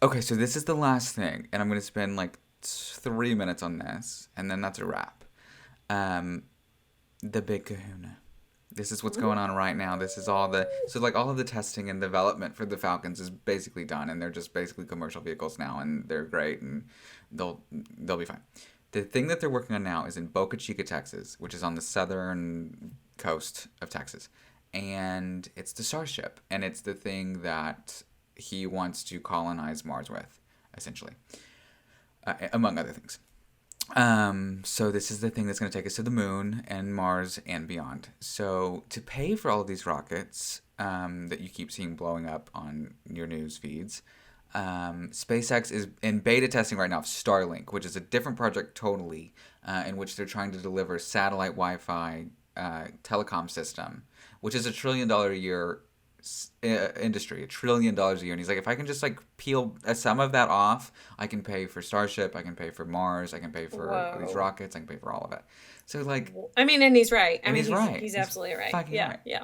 Okay, so this is the last thing, and I'm going to spend like 3 minutes on this, and then that's a wrap. The Big Kahuna. This is what's going on right now. This is all all of the testing and development for the Falcons is basically done, and they're just basically commercial vehicles now, and they're great, and they'll be fine. The thing that they're working on now is in Boca Chica, Texas, which is on the southern coast of Texas, and it's the Starship, and it's the thing that he wants to colonize Mars with, essentially, among other things. So this is the thing that's going to take us to the moon and Mars and beyond. So to pay for all of these rockets that you keep seeing blowing up on your news feeds, SpaceX is in beta testing right now of Starlink, which is a different project totally, in which they're trying to deliver satellite Wi-Fi telecom system, which is $1 trillion a year industry, $1 trillion a year. And he's like, if I can just like peel some of that off, I can pay for Starship, I can pay for Mars, I can pay for these rockets, I can pay for all of it. So like, I mean, and he's right. He's right. He's absolutely right. Fucking Yeah, right. yeah.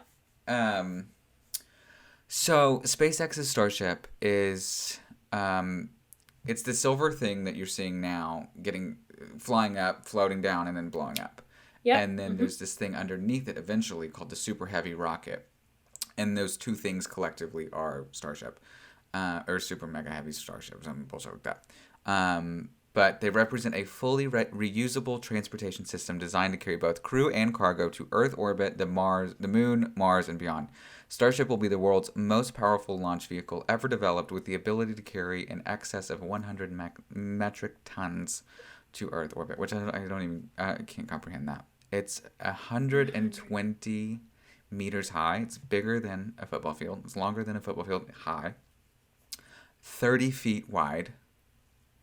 So SpaceX's Starship is, it's the silver thing that you're seeing now, flying up, floating down, and then blowing up. Yeah. And then there's this thing underneath it eventually called the Super Heavy rocket. And those two things collectively are Starship, or Super Mega Heavy Starship, something bullshit like that. But they represent a fully reusable transportation system designed to carry both crew and cargo to Earth orbit, the Moon, Mars, and beyond. Starship will be the world's most powerful launch vehicle ever developed, with the ability to carry in excess of 100 metric tons to Earth orbit, which I can't comprehend that. It's 120 meters high. It's bigger than a football field. It's longer than a football field high. 30 feet wide.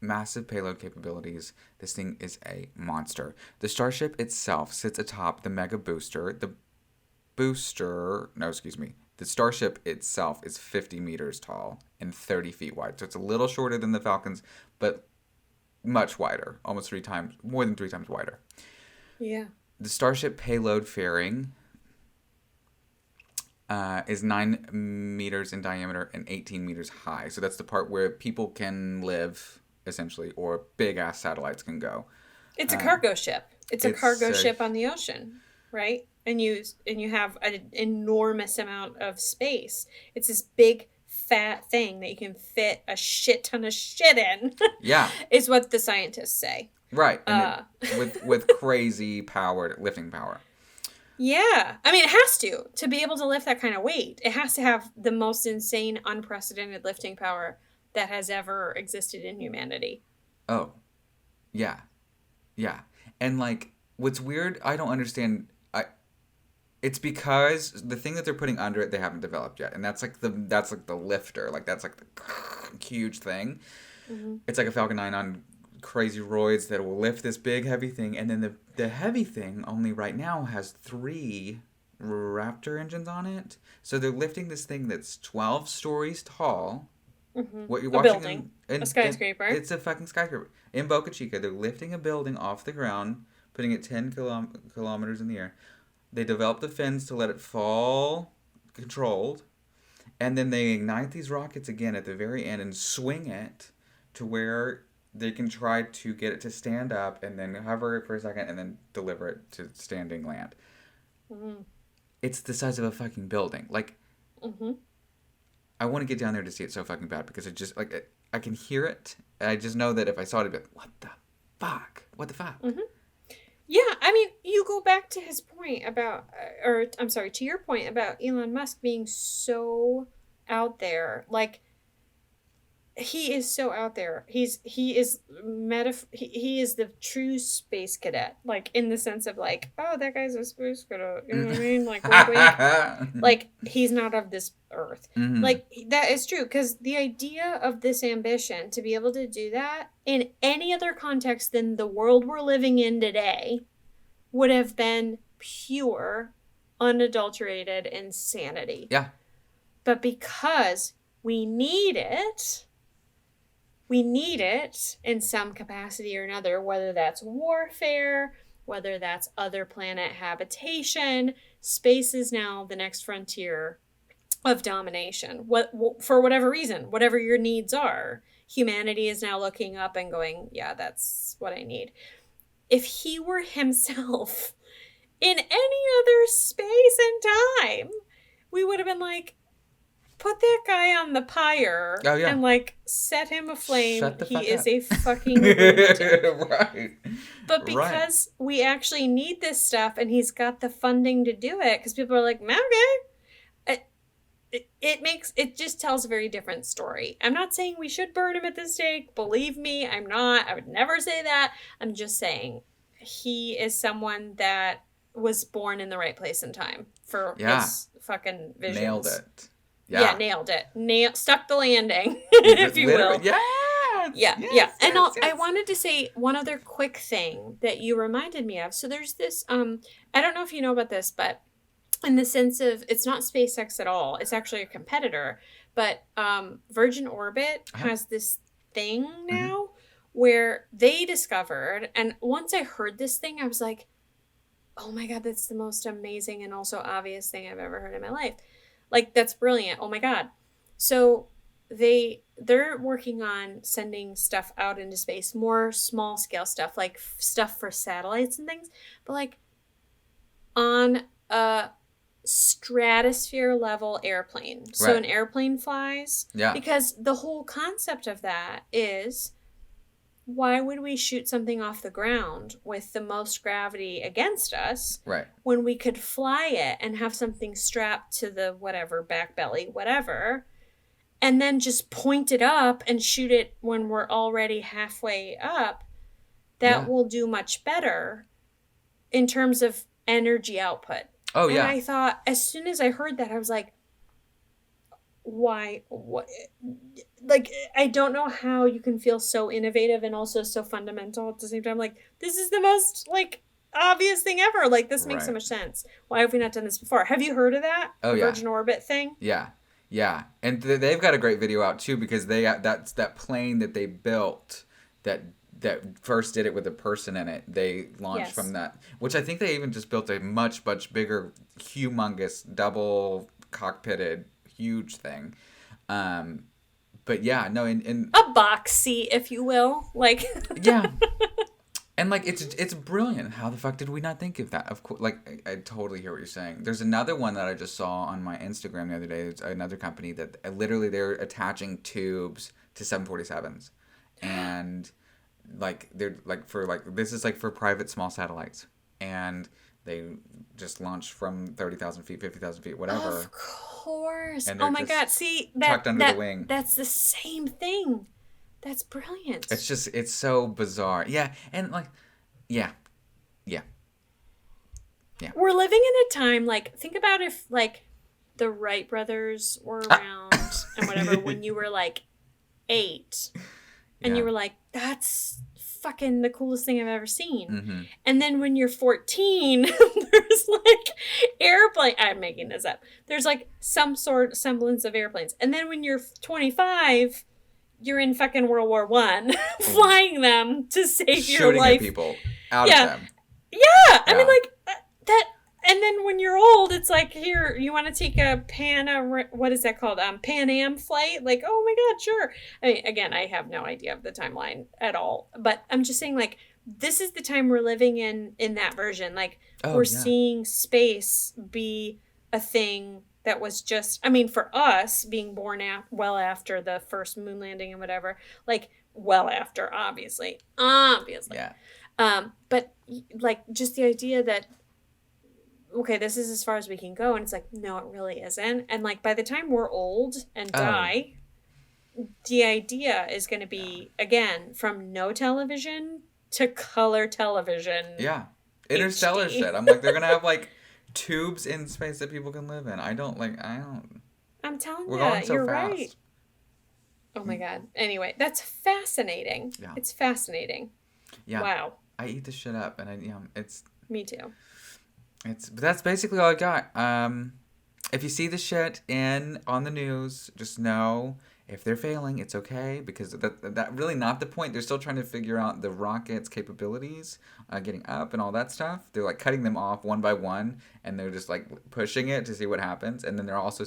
Massive payload capabilities. This thing is a monster. The Starship itself sits atop the Mega Booster. The Starship itself is 50 meters tall and 30 feet wide. So it's a little shorter than the Falcons, but much wider. More than 3 times wider. Yeah. The Starship payload fairing is 9 meters in diameter and 18 meters high. So that's the part where people can live, essentially, or big-ass satellites can go. It's a cargo ship. It's a cargo ship on the ocean, right? And you have an enormous amount of space. It's this big, fat thing that you can fit a shit ton of shit in. Yeah. Is what the scientists say. Right. And with crazy lifting power. Yeah. I mean, it has to be able to lift that kind of weight. It has to have the most insane, unprecedented lifting power that has ever existed in humanity. Oh. Yeah. Yeah. And like, what's weird, I don't understand. It's because the thing that they're putting under it, they haven't developed yet. And that's like the lifter. Like, that's like the huge thing. Mm-hmm. It's like a Falcon 9 on crazy roids that will lift this big heavy thing, and then the heavy thing only right now has 3 Raptor engines on it. So they're lifting this thing that's 12 stories tall. Mm-hmm. What you're a watching building, a skyscraper. It's a fucking skyscraper in Boca Chica. They're lifting a building off the ground, putting it 10 kilometers in the air. They developed the fins to let it fall controlled, and then they ignite these rockets again at the very end and swing it to where they can try to get it to stand up and then hover it for a second and then deliver it to standing land. Mm-hmm. It's the size of a fucking building. Like, Mm-hmm. I want to get down there to see it so fucking bad because it just, like, I can hear it. And I just know that if I saw it, I'd be like, what the fuck? What the fuck? Mm-hmm. Yeah, I mean, you go back to his point about, to your point about Elon Musk being so out there. Like, he is so out there. He is the true space cadet. Like, in the sense of like, oh, that guy's a space cadet. You know what I mean? Like, wink, wink. Like, he's not of this earth. Mm-hmm. Like, that is true. Because the idea of this ambition to be able to do that in any other context than the world we're living in today would have been pure, unadulterated insanity. Yeah. But because we need it in some capacity or another, whether that's warfare, whether that's other planet habitation. Space is now the next frontier of domination. For whatever reason, whatever your needs are, humanity is now looking up and going, yeah, that's what I need. If he were himself in any other space and time, we would have been like, put that guy on the pyre and like set him aflame. He is a fucking lunatic. Right. But because we actually need this stuff and he's got the funding to do it, because people are like, okay. It just tells a very different story. I'm not saying we should burn him at the stake. Believe me, I'm not. I would never say that. I'm just saying he is someone that was born in the right place and time for his fucking visions. Nailed it. Yeah, nailed it. Stuck the landing, if you will. Yes, And I wanted to say one other quick thing that you reminded me of. So there's this, I don't know if you know about this, but in the sense of, it's not SpaceX at all. It's actually a competitor. But Virgin Orbit has this thing now where they discovered, and once I heard this thing, I was like, oh my God, that's the most amazing and also obvious thing I've ever heard in my life. Like, that's brilliant. Oh my God. So they're working on sending stuff out into space, more small scale stuff, like stuff for satellites and things, but like on a stratosphere level airplane. So an airplane flies. Yeah. Because the whole concept of that is, why would we shoot something off the ground with the most gravity against us when we could fly it and have something strapped to the whatever, back belly, whatever, and then just point it up and shoot it when we're already halfway up? That will do much better in terms of energy output. Oh, yeah. And I thought, as soon as I heard that, I was like, why? What? Like, I don't know how you can feel so innovative and also so fundamental at the same time. Like, this is the most, like, obvious thing ever. Like, this makes so much sense. Why have we not done this before? Have you heard of that? Oh, yeah. Virgin Orbit thing? Yeah. Yeah. And they've got a great video out, too, because that's that plane that they built that first did it with a person in it. They launched from that, which I think they even just built a much, much bigger, humongous, double cockpitted, huge thing. But yeah, no, in a box seat, if you will, like. Yeah, and like it's brilliant. How the fuck did we not think of that? Of course, like I totally hear what you're saying. There's another one that I just saw on my Instagram the other day. It's another company that literally they're attaching tubes to 747s, and like they're like this is like for private small satellites, and they just launched from 30,000 feet, 50,000 feet, whatever. Of course. Oh my God. See, tucked under the wing. That's the same thing. That's brilliant. It's so bizarre. Yeah. And like, yeah. We're living in a time, like, think about if like the Wright brothers were around and whatever, when you were like 8 and you were like, that's fucking the coolest thing I've ever seen. Mm-hmm. And then when you're 14, there's like airplane. I'm making this up. There's like some sort semblance of airplanes. And then when you're 25, you're in fucking World War I, flying them to save your life. Shooting people out of them. Yeah. I mean, like that. And then when you're old, it's like, here, you want to take a what is that called? Pan Am flight? Like, oh my God, sure. I mean, again, I have no idea of the timeline at all, but I'm just saying, like, this is the time we're living in that version. Like, we're seeing space be a thing that was just, I mean, for us being born well after the first moon landing and whatever, like, well after, obviously. Yeah. But like, just the idea that, okay, this is as far as we can go, and it's like, no, it really isn't. And like, by the time we're old and die, the idea is going to be, again, from no television to color television. Yeah. Interstellar HD. shit. I'm like, they're going to have like tubes in space that people can live in. I don't. I'm telling We're you, going so you're fast. right. Oh my God. Anyway, that's fascinating. Yeah. It's fascinating. Yeah. Wow. I eat this shit up, and it's. Me too. But that's basically all I got. If you see the shit on the news, just know if they're failing, it's okay, because that really not the point. They're still trying to figure out the rocket's capabilities, getting up and all that stuff. They're like cutting them off one by one, and they're just like pushing it to see what happens. And then they're also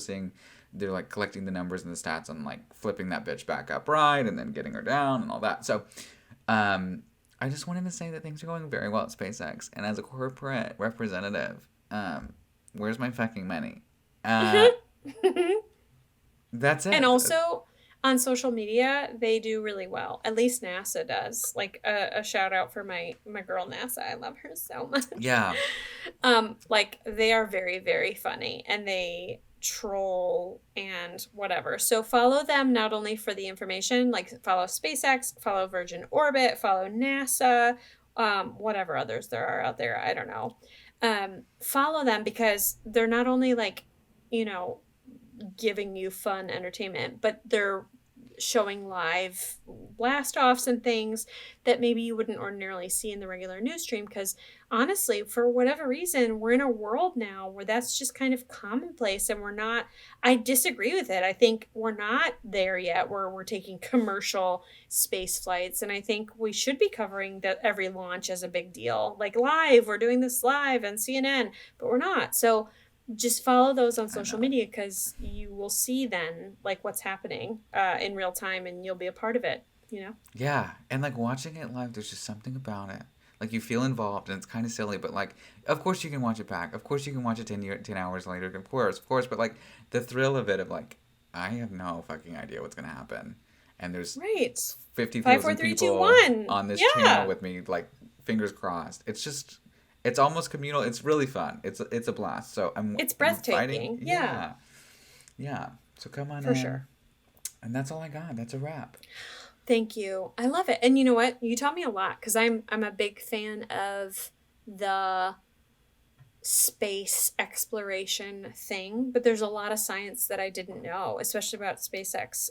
they're like collecting the numbers and the stats on like flipping that bitch back upright and then getting her down and all that. So, I just wanted to say that things are going very well at SpaceX, and as a corporate representative, where's my fucking money? That's it. And also, on social media, they do really well. At least NASA does. Like, a shout out for my girl NASA. I love her so much. Yeah. Like, they are very, very funny, and they troll and whatever. So follow them not only for the information, like follow SpaceX, follow Virgin Orbit, follow NASA, whatever others there are out there. I don't know. Follow them because they're not only like, you know, giving you fun entertainment, but they're showing live blast offs and things that maybe you wouldn't ordinarily see in the regular news stream, because honestly, for whatever reason, we're in a world now where that's just kind of commonplace, and I disagree with it. I think we're not there yet where we're taking commercial space flights, and I think we should be covering that every launch as a big deal, like live, we're doing this live on CNN, but we're not. So just follow those on social media, because you will see then like what's happening in real time, and you'll be a part of it, you know? Yeah. And like watching it live, there's just something about it. Like you feel involved, and it's kind of silly, but like, of course you can watch it back. Of course you can watch it 10 hours later. Of course. But like the thrill of it, of like, I have no fucking idea what's going to happen. And there's 50,000 people on this channel with me, like fingers crossed. It's almost communal. It's really fun. It's a blast. So it's breathtaking. Yeah. So come on for in. Sure. And that's all I got. That's a wrap. Thank you. I love it. And you know what? You taught me a lot, because I'm a big fan of the space exploration thing, but there's a lot of science that I didn't know, especially about SpaceX.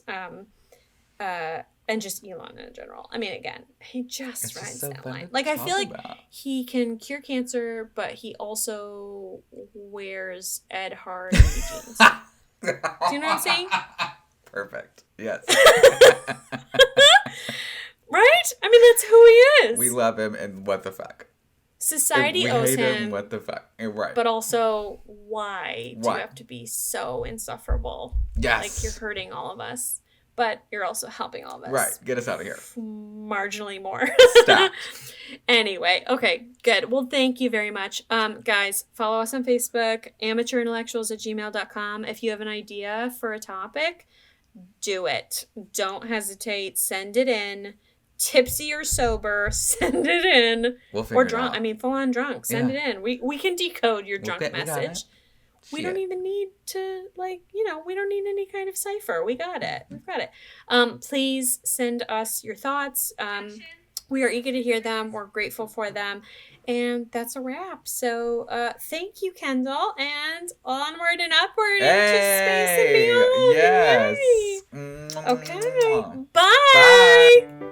And just Elon in general. I mean, again, he just rides that line. Like, I feel like he can cure cancer, but he also wears Ed Hardy jeans. Do you know what I'm saying? Perfect. Yes. Right? I mean, that's who he is. We love him, and what the fuck? Society owes him. What the fuck? Right. But also, why do you have to be so insufferable? Yes. Like, you're hurting all of us. But you're also helping all of us. Right. Get us out of here. Marginally more. Stop. Anyway. Okay. Good. Well, thank you very much. Guys, follow us on Facebook, amateurintellectuals@gmail.com. If you have an idea for a topic, do it. Don't hesitate. Send it in. Tipsy or sober, send it in. We'll figure or drunk. it out. I mean, full on drunk. Send it in. We can decode your drunk message. We don't even need to, like, you know, we don't need any kind of cipher. We got it. We've got it. Please send us your thoughts. We are eager to hear them. We're grateful for them. And that's a wrap. So thank you, Kendall. And onward and upward into space and beyond. Yes. Yay. Okay. Bye. Bye.